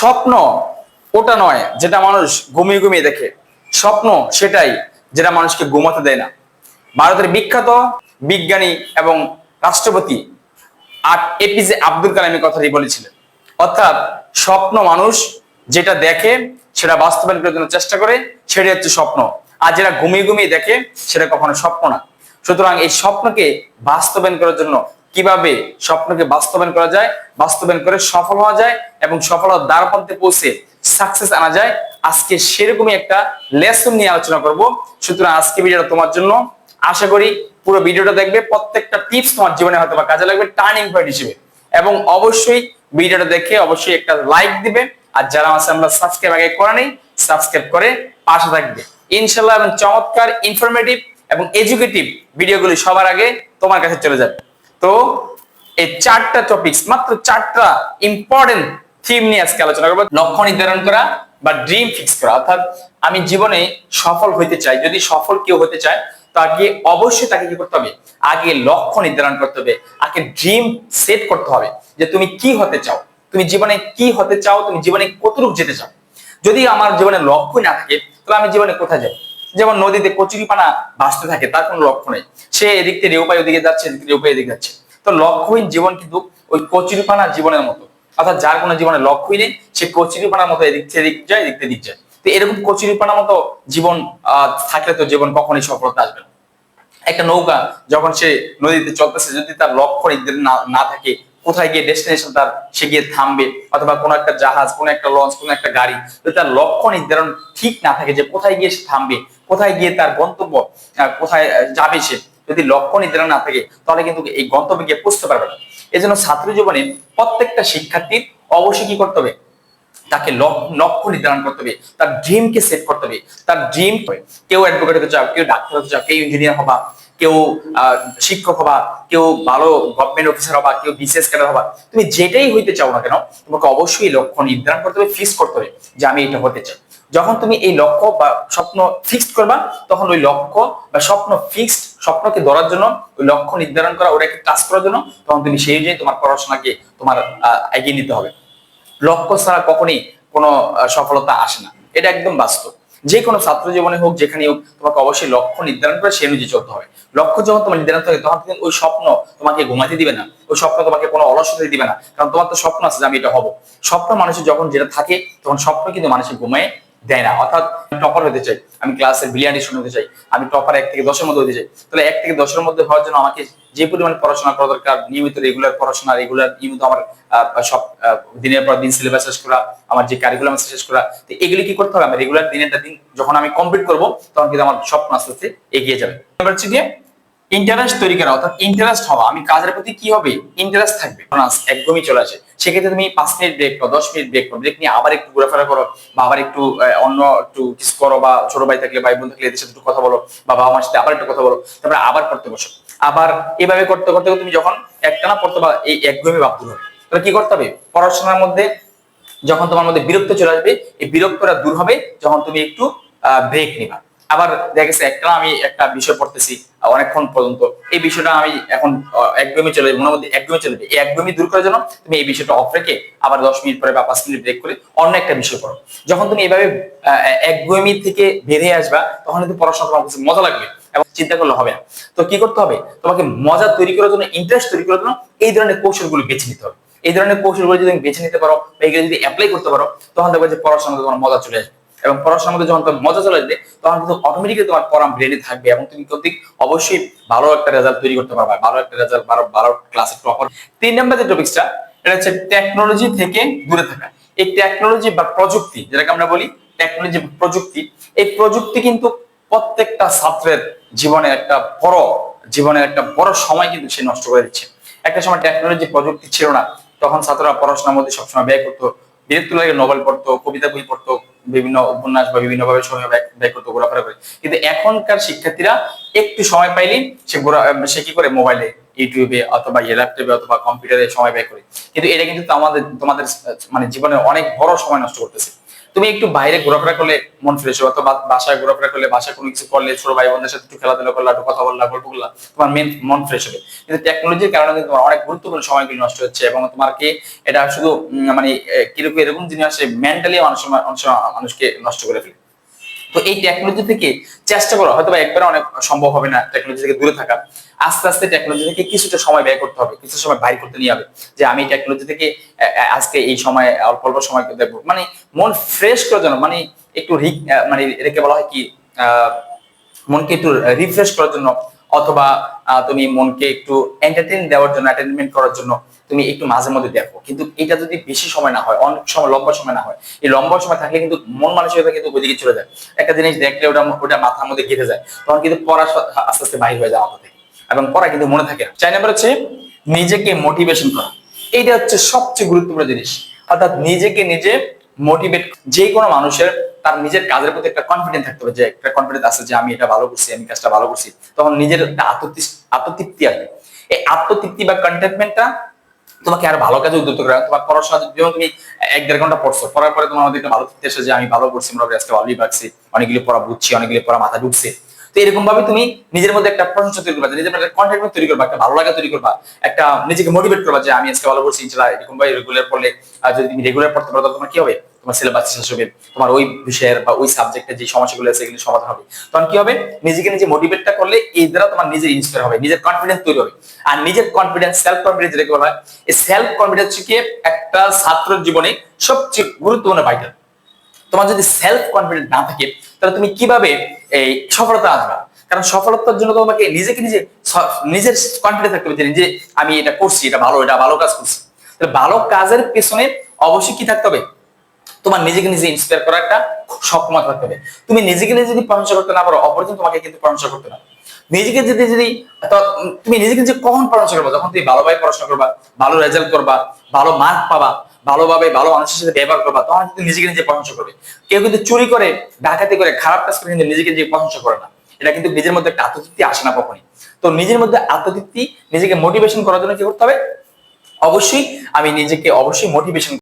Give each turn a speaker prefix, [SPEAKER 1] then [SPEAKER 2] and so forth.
[SPEAKER 1] স্বপ্ন ওটা নয় যেটা মানুষ ঘুমিয়ে ঘুমিয়ে দেখে, স্বপ্ন সেটাই যেটা মানুষকে ঘুমাতে দেয় না। ভারতের বিখ্যাত বিজ্ঞানী এবং রাষ্ট্রপতি এপিজে আব্দুল কালাম এই কথাটি বলেছিলেন। অর্থাৎ স্বপ্ন মানুষ যেটা দেখে সেটা বাস্তবায়ন করার জন্য চেষ্টা করে, সেটাই হচ্ছে স্বপ্ন। আর যেটা ঘুমিয়ে ঘুমিয়ে দেখে সেটা কখনো স্বপ্ন না। সুতরাং এই স্বপ্নকে বাস্তবায়ন করার জন্য কিভাবে স্বপ্নকে বাস্তবায়ন করা যায়, বাস্তবায়ন করে সফল হওয়া যায় এবং সফলতার দ্বারপ্রান্তে পৌঁছে সাকসেস আনা যায়, আজকে সেরকমই একটা লেসন নিয়ে আলোচনা করব। সুতরাং আজকে ভিডিওটা তোমার জন্য। আশা করি পুরো ভিডিওটা দেখবে, প্রত্যেকটা টিপস তোমার জীবনে হয়তো বা কাজে লাগবে টার্নিং পয়েন্ট হিসেবে। এবং অবশ্যই ভিডিওটা দেখে অবশ্যই একটা লাইক দিবে। আর যারা আমার চ্যানেল সাবস্ক্রাইব আগে করে নেই, সাবস্ক্রাইব করে পাশে থাকবে ইনশাআল্লাহ। এবং চমৎকার ইনফরমেটিভ এবং এডুকেটিভ ভিডিওগুলি সবার আগে তোমার কাছে চলে যাবে। তো এই চারটা টপিকস, মাত্র চারটা ইম্পর্টেন্ট থিম নিয়ে আজকে আলোচনা করবো। লক্ষ্য নির্ধারণ করা বা ড্রিম ফিক্স করা, অর্থাৎ আমি জীবনে সফল হইতে চাই। যদি সফল কেউ হতে চায় তাকে অবশ্যই তাকে কি করতে হবে, আগে লক্ষ্য নির্ধারণ করতে হবে, আগে ড্রিম সেট করতে হবে যে তুমি কি হতে চাও, তুমি জীবনে কি হতে চাও, তুমি জীবনে কতটুকু যেতে চাও। যদি আমার জীবনে লক্ষ্যই না থাকে তাহলে আমি জীবনে কোথায় যাবো? যেমন নদীতে কচুরিপানা ভাসতে থাকে, তার কোনো লক্ষ্য নেই, সে এদিক থেকে রেউপাই ওদিকে যাচ্ছে, এদিক থেকে রেউপাই এদিকে যাচ্ছে। তো লক্ষ্যহীন জীবন কিন্তু ওই কচুরিপানা জীবনের মতো, অর্থাৎ যার কোনো জীবনে লক্ষ্যই নেই সে কচুরিপানার মতো এদিক থেকে এদিক যায়, এদিক থেকে এদিক যায়। তো এরকম কচুরিপানার মতো জীবন থাকলে তো জীবন কখনোই সফলতা আসবে না। একটা নৌকা যখন সে নদীতে চলতেছে, যদি তার লক্ষ্য না থাকে কোথায় গিয়ে ডেস্টিনেশন তার সে গিয়ে থামবে, অথবা কোনো একটা জাহাজ, কোনো একটা লঞ্চ, কোনো একটা গাড়ি, যদি তার লক্ষ্য নির্ধারণ ঠিক না থাকে যে কোথায় গিয়ে সে থামবে, কোথায় গিয়ে তার গন্তব্য, কোথায় যাবে সে, যদি লক্ষ্য নির্ধারণ না থাকে তাহলে কিন্তু এই গন্তব্যে গিয়ে পৌঁছতে পারবে না। এই জন্য ছাত্র জীবনে প্রত্যেকটা শিক্ষার্থীর অবশ্যই কি করতে হবে, তাকে লক্ষ্য নির্ধারণ করতে হবে, তার ড্রিমকে সেট করতে হবে। তার ড্রিম, কেউ অ্যাডভোকেট হতে চাও, কেউ ডাক্তার হতে চাও, কেউ ইঞ্জিনিয়ার হবা, কেউ শিক্ষক হবা, কেউ ভালো গভর্নমেন্ট অফিসার হবা, কেউ বিসিএস ক্যাডার হবা, তুমি যেটাই হইতে চাও না কেন তোমাকে অবশ্যই লক্ষ্য নির্ধারণ করতে হবে, ফিক্স করতে হবে যে আমি এটা হতে চাই। যখন তুমি এই লক্ষ্য বা স্বপ্ন ফিক্সড করবা, তখন ওই লক্ষ্য বা স্বপ্ন ফিক্সড স্বপ্নকে ধরার জন্য, ওই লক্ষ্য নির্ধারণ করা, ওটাকে কাজ করার জন্য তখন তুমি সেই অনুযায়ী তোমার পড়াশোনাকে তোমার এগিয়ে নিতে হবে। লক্ষ্য ছাড়া কখনই কোনো সফলতা আসে না, এটা একদম বাস্তব। যে কোনো ছাত্র জীবনে হোক, যেখানে হোক, তোমাকে অবশ্যই লক্ষ্য নির্ধারণ করে সে অনুযায়ী চলতে হবে। লক্ষ্য যখন তোমার নির্ধারণ থাকে তখন কিন্তু ওই স্বপ্ন তোমাকে ঘুমাতে দিবে না, ওই স্বপ্ন তোমাকে কোনো অলসতা দিবে না, কারণ তোমার তো স্বপ্ন আছে যে আমি এটা হবো। স্বপ্ন মানুষের যখন যেটা থাকে তখন স্বপ্ন কিন্তু মানুষের ঘুমায় দেয় না। অর্থাৎ টপার হতে চাই, আমি ক্লাসের ব্রিলিয়ান্ট স্টুডেন্ট হতে চাই, আমি টপার 1 থেকে 10-এর মধ্যে হতে চাই, তাহলে 1 থেকে 10-এর মধ্যে হওয়ার জন্য আমাকে যে পরিমাণ পড়াশোনা করা দরকার, নিয়মিত রেগুলার পড়াশোনা, রেগুলার নিয়মিত আমার সব দিনের পর দিন সিলেবাস শেষ করা, আমার যে কারিকুলাম শেষ করা, তো এগুলি কি করতে হবে, আমি রেগুলার দিনের দিন যখন আমি কমপ্লিট করবো তখন কিন্তু আমার স্বপ্ন আস্তে আস্তে এগিয়ে যাবে। এবার হচ্ছে গিয়ে ইন্টারেস্ট তৈরি করা, অর্থাৎ ইন্টারেস্ট হওয়া, আমি কাজের প্রতি কি হবে, ইন্টারেস্ট থাকবে। একদমই চলে আসে, সেক্ষেত্রে তুমি 5 মিনিট ব্রেক করো, 10 মিনিট ব্রেক করো, ব্রেক নিয়ে আবার একটু ঘোরাফেরা করো, বা আবার একটু অন্য একটু কিছু করো, বা ছোট ভাই থাকলে ভাই বোন থাকলে এদের সাথে একটু কথা বলো, বা বাবা মার সাথে আবার একটু কথা বলো, তারপরে আবার পড়তে বসো। আবার এভাবে করতে করতে তুমি যখন একটানা পড়তে বা এই একঘেয়েমি ভাব দূর হবে, তাহলে কি করতে হবে, পড়াশোনার মধ্যে যখন তোমার মধ্যে বিরক্ত চলে আসবে, এই বিরক্তটা দূর হবে যখন তুমি একটু ব্রেক নিবা। আবার দেখা গেছে একটা আমি একটা বিষয় পড়তেছি অনেকক্ষণ পর্যন্ত, এই বিষয়টা আমি এখন একদমই চলে যাবে, মনের মধ্যে একদমই চলে যাবে, এই একদমই দূর করার জন্য তুমি এই বিষয়টা অফ রেখে আবার 10 মিনিট পরে বা 5 মিনিট ব্রেক করে অন্য একটা বিষয় পড়ো। যখন তুমি এইভাবে একদমই থেকে বেরিয়ে আসবা তখন কিন্তু পড়াশোনা তোমার কাছে মজা লাগবে এবং চিন্তা করলে হবে না। তো কি করতে হবে, তোমাকে মজা তৈরি করার জন্য, ইন্টারেস্ট তৈরি করার জন্য এই ধরনের কৌশলগুলো বেছে নিতে হবে। এই ধরনের কৌশলগুলো যদি তুমি বেছে নিতে পারো বা এগুলো যদি অ্যাপ্লাই করতে পারো তখন দেখবে যে পড়াশোনাতে তোমার মজা চলে আসবে। এবং পড়াশোনার মধ্যে যখন তোমার মজা চলে আসবে তখন কিন্তু অটোমেটিক্যালি তোমার পড়া ব্রেনে থাকবে এবং তুমি কিন্তু অবশ্যই ভালো একটা রেজাল্ট তৈরি করতে পারবে, ভালো একটা রেজাল্ট, ভালো ক্লাসের টপার। 3 নম্বর যে টপিকসটা, এটা হচ্ছে টেকনোলজি থেকে দূরে থাকা। এই টেকনোলজি বা প্রযুক্তি, যেটাকে আমরা বলি টেকনোলজি প্রযুক্তি, এই প্রযুক্তি কিন্তু প্রত্যেকটা ছাত্রের জীবনের একটা বড় সময় কিন্তু সে নষ্ট করে দিচ্ছে। একটা সময় টেকনোলজি প্রযুক্তি ছিল না, তখন ছাত্ররা পড়াশোনার মধ্যে সবসময় ব্যয় করতো, বিরক্ত লাগে নোবেল পড়তো, কবিতা বই পড়তো, বিভিন্ন উপন্যাস বা বিভিন্ন ভাবে সময় ব্যয় করতো, ঘোরাফেরা করে। কিন্তু এখনকার শিক্ষার্থীরা একটু সময় পাইলেই সে কি করে, মোবাইলে, ইউটিউবে অথবা ল্যাপটপে অথবা কম্পিউটারে সময় ব্যয় করে। কিন্তু এটা কিন্তু তোমাদের মানে জীবনের অনেক বড় সময় নষ্ট করতেছে। তুমি একটু বাইরে ঘোরাফেরা করলে মন ফ্রেশ হবে, অথবা বাসায় ঘোরাফেরা করলে, বাসায় কোনো কিছু করলে, ছোট ভাই বোনদের সাথে একটু খেলাধুলা করলে, একটু কথা বললা, গল্প করলা, তোমার মন ফ্রেশ হবে। কিন্তু টেকনোলজির কারণে কিন্তু তোমার অনেক গুরুত্বপূর্ণ সময়গুলি নষ্ট হচ্ছে, এবং তোমাকে এটা শুধু মানে কিরকম এরকম জিনিস আসে, মেন্টালি মানুষকে নষ্ট করে ফেলে। তো এই টেকনোলজি থেকে চেষ্টা করো, হয়তো একবারে অনেক সম্ভব হবে না টেকনোলজি থেকে দূরে থাকা, আস্তে আস্তে টেকনোলজি থেকে কিছুটা সময় ব্যয় করতে হবে, কিছু সময় বাইর করতে নিয়ে হবে, যে আমি টেকনোলজি থেকে আজকে এই সময় অল্প অল্প সময় দেখবো, মানে মন ফ্রেশ করার জন্য, মানে একটু মানে এটাকে বলা হয় কি, আহ মনকে একটু রিফ্রেশ করার জন্য, অথবা তুমি মনকে একটু এন্টারটেইন দেওয়ার জন্য, এন্টারটেনমেন্ট করার জন্য তুমি একটু মাঝে মধ্যে দেখো। কিন্তু এটা যদি বেশি সময় না হয়, অনেক সময় লম্বা সময় না হয়, এই লম্বা সময় থাকলে কিন্তু মন মানসিকতা কিন্তু ওইদিকে চলে যায়। একটা জিনিস দেখলে ওটা মাথার মধ্যে গেঁথে যায়, তখন কিন্তু পড়া আস্তে আস্তে বাহির হয়ে যায় মাথা থেকে, এবং পড়া কিন্তু মনে থাকে না। 4 নাম্বার হচ্ছে নিজেকে মোটিভেশন করা। এইটা হচ্ছে সবচেয়ে গুরুত্বপূর্ণ জিনিস, অর্থাৎ নিজেকে নিজে মোটিভেট। যে কোনো মানুষের তার নিজের কাজের প্রতি একটা কনফিডেন্স থাকতে হবে, যে একটা কনফিডেন্স আছে যে আমি এটা ভালো করছি, আমি কাজটা ভালো করছি, তখন নিজের একটা আত্মতৃপ্তি আসবে। এই আত্মতৃপ্তি বা কন্টেন্টমেন্টটা তোমাকে আর ভালো কাজে উদ্যুক্ত করে। তোমার পড়াশোনা যেমন তুমি 1-1.5 ঘন্টা পড়ছো, পড়ার পরে তোমার মধ্যে একটা ভালো তৃপ্তি আসে যে আমি ভালো করছি, মোটামুটি আজকে ভালোই পারছি, অনেকগুলি পড়া বুঝছি, অনেকগুলি পড়া মাথা ঢুকছে। তো এরকম ভাবে তুমি নিজের মধ্যে একটা প্রশংসা তৈরি করবা, নিজের মধ্যে কন্টেন্ট তৈরি করবা, একটা ভালো লাগা তৈরি করবা, একটা নিজেকে মোটিভেট করবা যে আমি আজকে ভালো করছি ইনশাআল্লাহ। এরকম ভাবে রেগুলার পড়লে, যদি তুমি রেগুলার পড়তে পারো, তখন তোমার কি হবে, তোমার সিলেবাস শেষ হবে, তোমার ওই বিষয়ের বা ওই সাবজেক্টের যে সমস্যাগুলো আছে এগুলো সমাধান হবে। তখন কি হবে, নিজেকে নিজে মোটিভেটটা করলে এই দ্বারা তোমার নিজের ইন্সপায়ার হবে, নিজের কনফিডেন্স তৈরি হবে। আর নিজের কনফিডেন্স, সেলফ কনফিডেন্স যেটাকে বলা হয়, এই সেলফ কনফিডেন্স কি একটা ছাত্রের জীবনে সবচেয়ে গুরুত্বপূর্ণ ভাইটাল। তোমার যদি সেলফ কনফিডেন্স না থাকে, তাহলে তুমি কিভাবে এই সফলতা আসবে? কারণ সফলতার জন্য তোমাকে নিজেকে নিজের কনফিডেন্স থাকতে হবে যে আমি এটা করছি, এটা ভালো কাজ করছি। তাহলে ভালো কাজের পেছনে অবশ্যই কি থাকতে হবে, তোমার নিজেকে নিজে ইন্সপায়ার করার একটা সক্ষমতা থাকতে হবে। তুমি নিজেকে নিজে যদি প্রশংসা করতে না পারো, অপরজন তোমাকে কিন্তু প্রশংসা করতে না। নিজেকে যদি তুমি নিজেকে নিজে কখন প্রশংসা করবা, যখন তুমি ভালোভাবে পড়াশোনা করবা, ভালো রেজাল্ট করবা, ভালো মার্ক পাবা, ভালোভাবে ভালো মানুষের সাথে ব্যবহার করবা, তখন কিন্তু নিজেকে নিজে প্রশংসা করবে। কেউ কিন্তু চুরি করে, ডাকাতি করে, খারাপ কাজ করে কিন্তু নিজেকে নিজে প্রশংসা করে না। এটা কিন্তু নিজের মধ্যে একটা আত্মতৃপ্তি আসে না কখনই। তো নিজের মধ্যে আত্মতৃপ্তি, নিজেকে মোটিভেশন করার জন্য কি করতে হবে, অবশ্যই আমি নিজেকে অবশ্যই মোটিভেশন